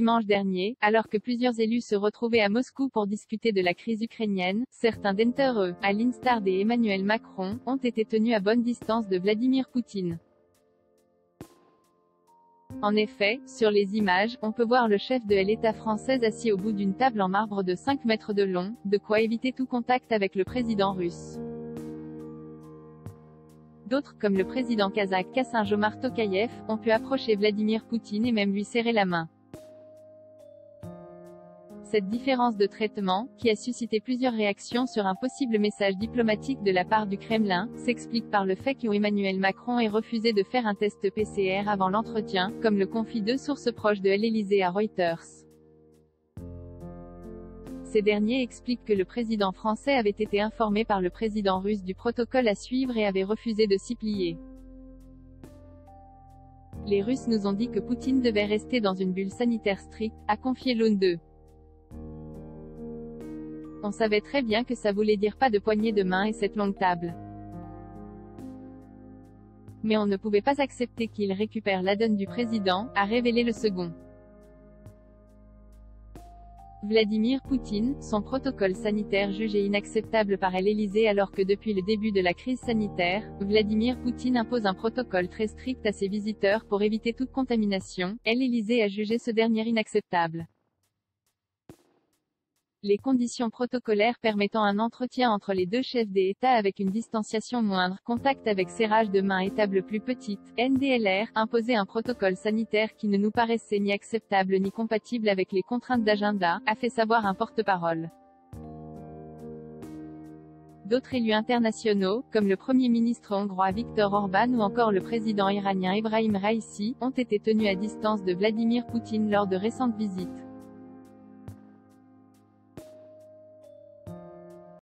dimanche dernier, alors que plusieurs élus se retrouvaient à Moscou pour discuter de la crise ukrainienne. Certains d'entre eux, à l'instar d'Emmanuel Macron, ont été tenus à bonne distance de Vladimir Poutine. En effet, sur les images, on peut voir le chef de l'État français assis au bout d'une table en marbre de 5 mètres de long, de quoi éviter tout contact avec le président russe. D'autres, comme le président kazakh Kassym-Jomart Tokayev, ont pu approcher Vladimir Poutine et même lui serrer la main. Cette différence de traitement, qui a suscité plusieurs réactions sur un possible message diplomatique de la part du Kremlin, s'explique par le fait qu'Emmanuel Macron ait refusé de faire un test PCR avant l'entretien, comme le confient deux sources proches de l'Élysée à Reuters. Ces derniers expliquent que le président français avait été informé par le président russe du protocole à suivre et avait refusé de s'y plier. Les Russes nous ont dit que Poutine devait rester dans une bulle sanitaire stricte, a confié l'un d'eux. On savait très bien que ça voulait dire pas de poignée de main et cette longue table. Mais on ne pouvait pas accepter qu'il récupère la donne du président, a révélé le second. Vladimir Poutine, son protocole sanitaire jugé inacceptable par l'Élysée alors que depuis le début de la crise sanitaire, Vladimir Poutine impose un protocole très strict à ses visiteurs pour éviter toute contamination, l'Élysée a jugé ce dernier inacceptable. Les conditions protocolaires permettant un entretien entre les deux chefs d'État avec une distanciation moindre, contact avec serrage de main et table plus petite, NDLR, imposait un protocole sanitaire qui ne nous paraissait ni acceptable ni compatible avec les contraintes d'agenda, a fait savoir un porte-parole. D'autres élus internationaux, comme le Premier ministre hongrois Viktor Orban ou encore le président iranien Ebrahim Raïssi, ont été tenus à distance de Vladimir Poutine lors de récentes visites.